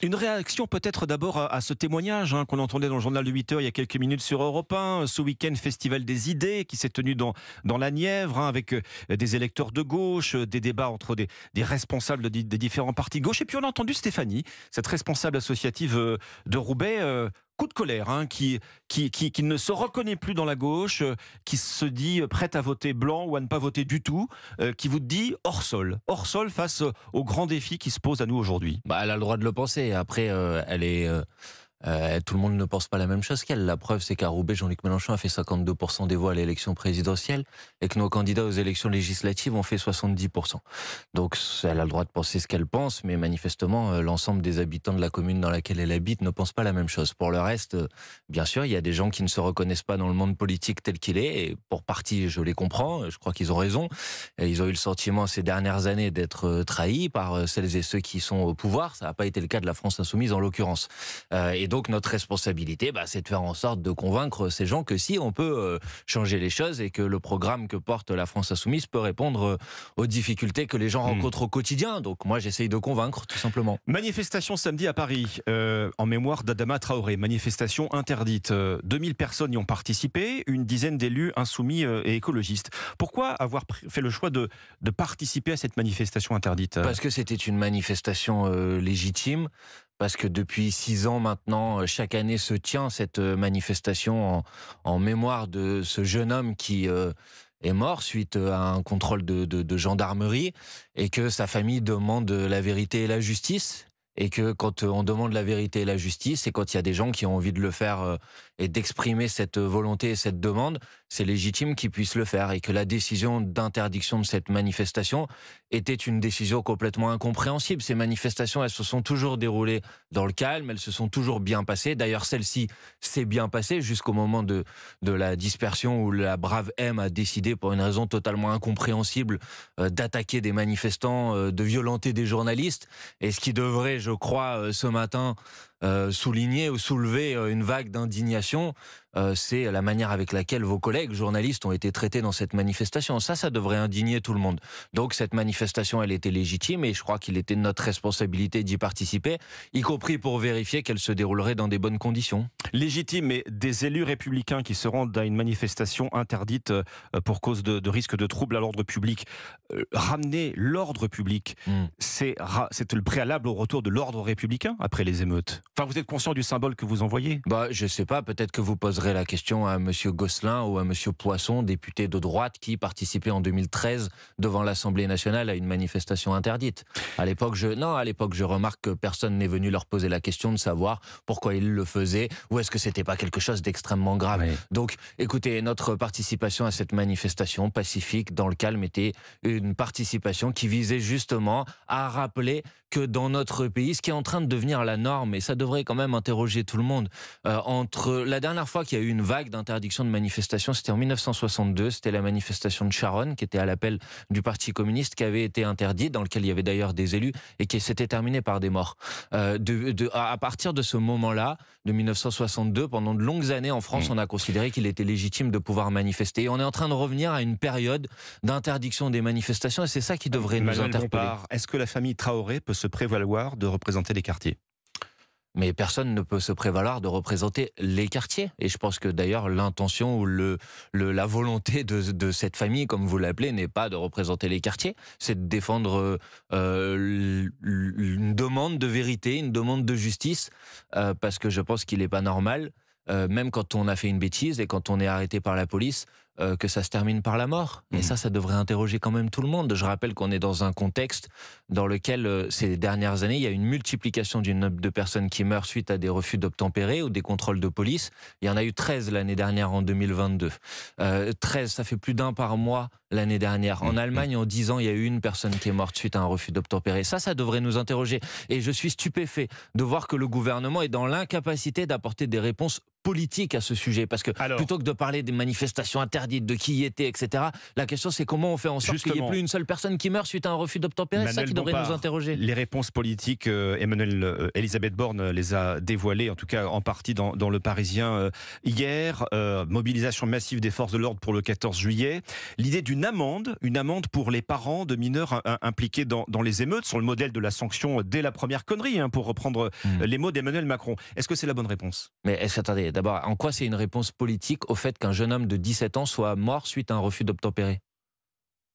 Une réaction peut-être d'abord à ce témoignage qu'on entendait dans le journal de 8 heures il y a quelques minutes sur Europe 1. Ce week-end, Festival des idées qui s'est tenu dans la Nièvre, avec des électeurs de gauche, des débats entre des responsables des différents partis de gauche. Et puis on a entendu Stéphanie, cette responsable associative de Roubaix, coup de colère, qui ne se reconnaît plus dans la gauche, qui se dit prête à voter blanc ou à ne pas voter du tout, qui vous dit hors sol face aux grands défis qui se posent à nous aujourd'hui. Bah, elle a le droit de le penser. Après, tout le monde ne pense pas la même chose qu'elle. La preuve, c'est qu'à Roubaix, Jean-Luc Mélenchon a fait 52% des voix à l'élection présidentielle et que nos candidats aux élections législatives ont fait 70%. Donc, elle a le droit de penser ce qu'elle pense, mais manifestement, l'ensemble des habitants de la commune dans laquelle elle habite ne pensent pas la même chose. Pour le reste, bien sûr, il y a des gens qui ne se reconnaissent pas dans le monde politique tel qu'il est, et pour partie, je les comprends, je crois qu'ils ont raison. Et ils ont eu le sentiment ces dernières années d'être trahis par celles et ceux qui sont au pouvoir. Ça n'a pas été le cas de la France Insoumise en l'occurrence. Et donc notre responsabilité, c'est de faire en sorte de convaincre ces gens que si on peut changer les choses et que le programme que porte la France Insoumise peut répondre aux difficultés que les gens rencontrent au quotidien. Donc moi j'essaye de convaincre tout simplement. Manifestation samedi à Paris en mémoire d'Adama Traoré. Manifestation interdite. 2000 personnes y ont participé, une dizaine d'élus insoumis et écologistes. Pourquoi avoir fait le choix de participer à cette manifestation interdite ? Parce que c'était une manifestation légitime. Parce que depuis 6 ans maintenant, chaque année se tient cette manifestation en mémoire de ce jeune homme qui est mort suite à un contrôle de gendarmerie, et que sa famille demande la vérité et la justice. Et que quand on demande la vérité et la justice, et quand il y a des gens qui ont envie de le faire et d'exprimer cette volonté et cette demande, c'est légitime qu'ils puissent le faire. Et que la décision d'interdiction de cette manifestation était une décision complètement incompréhensible. Ces manifestations, elles se sont toujours déroulées dans le calme, elles se sont toujours bien passées. D'ailleurs, celle-ci s'est bien passée jusqu'au moment de la dispersion où la brave M a décidé, pour une raison totalement incompréhensible, d'attaquer des manifestants, de violenter des journalistes. Et ce qui devrait, je crois, ce matin, souligner ou soulever une vague d'indignation, c'est la manière avec laquelle vos collègues journalistes ont été traités dans cette manifestation. Ça devrait indigner tout le monde. Donc cette manifestation, elle était légitime, et je crois qu'il était de notre responsabilité d'y participer, y compris pour vérifier qu'elle se déroulerait dans des bonnes conditions. Légitime, mais des élus républicains qui se rendent à une manifestation interdite pour cause de risque de trouble à l'ordre public. Ramener l'ordre public, c'est le préalable au retour de l'ordre républicain après les émeutes. Enfin, vous êtes conscient du symbole que vous envoyez ? Je sais pas, peut-être que vous poserez la question à monsieur Gosselin ou à monsieur Poisson, député de droite qui participait en 2013 devant l'Assemblée nationale à une manifestation interdite. À l'époque, je remarque que personne n'est venu leur poser la question de savoir pourquoi ils le faisaient, ou est-ce que c'était pas quelque chose d'extrêmement grave. Oui. Donc, écoutez, notre participation à cette manifestation pacifique, dans le calme, était une participation qui visait justement à rappeler que dans notre pays, ce qui est en train de devenir la norme, et ça devrait quand même interroger tout le monde, entre la dernière fois qu'il y a eu une vague d'interdiction de manifestation, c'était en 1962, c'était la manifestation de Charonne, qui était à l'appel du Parti communiste, qui avait été interdite, dans lequel il y avait d'ailleurs des élus, et qui s'était terminée par des morts. À partir de ce moment-là, de 1962, pendant de longues années en France, on a considéré qu'il était légitime de pouvoir manifester. Et on est en train de revenir à une période d'interdiction des manifestations, et c'est ça qui devrait nous interpeller. Est-ce que la famille Traoré peut se prévaloir de représenter les quartiers ? Mais personne ne peut se prévaloir de représenter les quartiers. Et je pense que d'ailleurs l'intention ou la volonté de cette famille, comme vous l'appelez, n'est pas de représenter les quartiers. C'est de défendre une demande de vérité, une demande de justice, parce que je pense qu'il n'est pas normal, même quand on a fait une bêtise et quand on est arrêté par la police, que ça se termine par la mort. Et ça devrait interroger quand même tout le monde. Je rappelle qu'on est dans un contexte dans lequel, ces dernières années, il y a une multiplication du nombre de personnes qui meurent suite à des refus d'obtempérer ou des contrôles de police. Il y en a eu 13 l'année dernière, en 2022. 13, ça fait plus d'un par mois l'année dernière. En Allemagne, en 10 ans, il y a eu une personne qui est morte suite à un refus d'obtempérer. Ça devrait nous interroger. Et je suis stupéfait de voir que le gouvernement est dans l'incapacité d'apporter des réponses politique à ce sujet. Parce que plutôt que de parler des manifestations interdites, de qui y était, etc., la question c'est comment on fait en sorte qu'il n'y ait plus une seule personne qui meurt suite à un refus d'obtempérer. C'est ça qui devrait nous interroger. Les réponses politiques, Elisabeth Borne les a dévoilées, en tout cas en partie dans Le Parisien hier. Mobilisation massive des forces de l'ordre pour le 14 juillet. L'idée d'une amende pour les parents de mineurs impliqués dans les émeutes, sur le modèle de la sanction dès la première connerie, pour reprendre les mots d'Emmanuel Macron. Est-ce que c'est la bonne réponse? Mais attendez, d'abord, en quoi c'est une réponse politique au fait qu'un jeune homme de 17 ans soit mort suite à un refus d'obtempérer?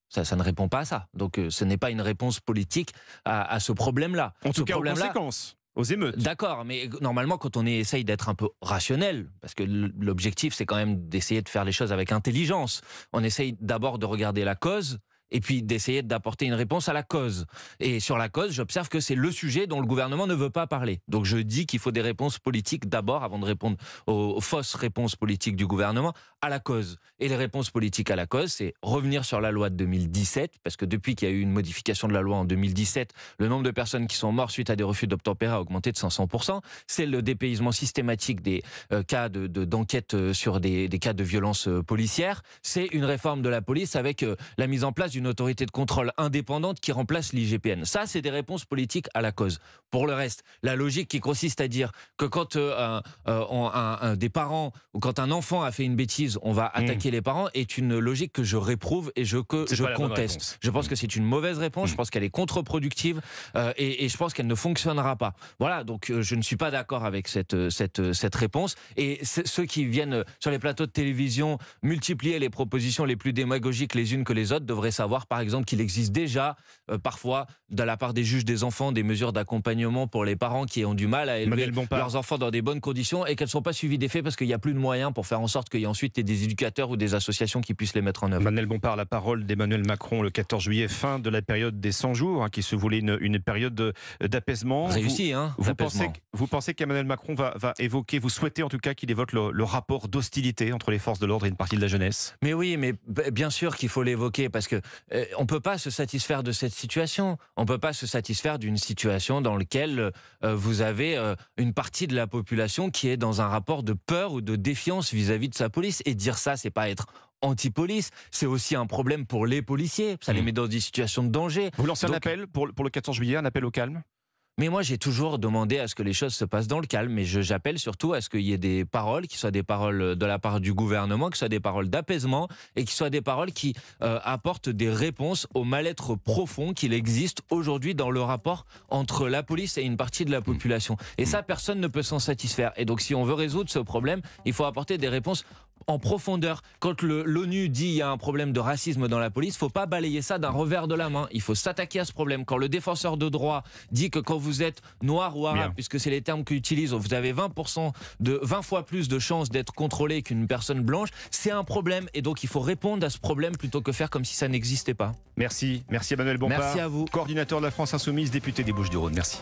Ça ne répond pas à ça. Donc ce n'est pas une réponse politique à ce problème-là. En tout cas, aux conséquences. Aux émeutes. D'accord, mais normalement, quand on essaye d'être un peu rationnel, parce que l'objectif, c'est quand même d'essayer de faire les choses avec intelligence, on essaye d'abord de regarder la cause, et puis d'essayer d'apporter une réponse à la cause. Et sur la cause, j'observe que c'est le sujet dont le gouvernement ne veut pas parler. Donc je dis qu'il faut des réponses politiques d'abord, avant de répondre aux fausses réponses politiques du gouvernement, à la cause. Et les réponses politiques à la cause, c'est revenir sur la loi de 2017, parce que depuis qu'il y a eu une modification de la loi en 2017, le nombre de personnes qui sont mortes suite à des refus d'obtempérer a augmenté de 500%. C'est le dépaysement systématique des cas d'enquête sur des cas de violence policière. C'est une réforme de la police avec la mise en place d'une autorité de contrôle indépendante qui remplace l'IGPN. Ça, c'est des réponses politiques à la cause. Pour le reste, la logique qui consiste à dire que quand des parents ou quand un enfant a fait une bêtise, on va attaquer les parents, est une logique que je réprouve et je conteste. Je pense que c'est une mauvaise réponse, je pense qu'elle est contre-productive et je pense qu'elle ne fonctionnera pas. Voilà, donc je ne suis pas d'accord avec cette réponse. Et ceux qui viennent sur les plateaux de télévision multiplier les propositions les plus démagogiques les unes que les autres devraient savoir par exemple qu'il existe déjà parfois de la part des juges des enfants des mesures d'accompagnement pour les parents qui ont du mal à élever leurs enfants dans des bonnes conditions et qu'elles ne sont pas suivies d'effet parce qu'il n'y a plus de moyens pour faire en sorte qu'il y ait ensuite des éducateurs ou des associations qui puissent les mettre en œuvre. Manuel Bompard, la parole d'Emmanuel Macron le 14 juillet, fin de la période des 100 jours qui se voulait une période d'apaisement. Réussi, vous pensez qu'Emmanuel Macron va évoquer, vous souhaitez en tout cas qu'il évoque le rapport d'hostilité entre les forces de l'ordre et une partie de la jeunesse? Mais oui, mais bien sûr qu'il faut l'évoquer parce que on ne peut pas se satisfaire de cette situation. On ne peut pas se satisfaire d'une situation dans laquelle vous avez une partie de la population qui est dans un rapport de peur ou de défiance vis-à-vis de sa police. Et dire ça, c'est pas être anti-police, c'est aussi un problème pour les policiers. Ça les met dans des situations de danger. Vous lancez un appel pour le 14 juillet, un appel au calme? Mais moi, j'ai toujours demandé à ce que les choses se passent dans le calme. Mais j'appelle surtout à ce qu'il y ait des paroles qui soient des paroles de la part du gouvernement, qui soient des paroles d'apaisement et qui soient des paroles qui apportent des réponses au mal-être profond qu'il existe aujourd'hui dans le rapport entre la police et une partie de la population. Et ça, personne ne peut s'en satisfaire. Et donc, si on veut résoudre ce problème, il faut apporter des réponses en profondeur. Quand l'ONU dit qu'il y a un problème de racisme dans la police, il ne faut pas balayer ça d'un revers de la main. Il faut s'attaquer à ce problème. Quand le défenseur de droit dit que quand vous êtes noir ou arabe, puisque c'est les termes qu'il utilise, vous avez 20 fois plus de chances d'être contrôlé qu'une personne blanche, c'est un problème. Et donc il faut répondre à ce problème plutôt que faire comme si ça n'existait pas. Merci Emmanuel Bompard. Merci à vous. Coordinateur de la France Insoumise, député des Bouches-du-Rhône. Merci.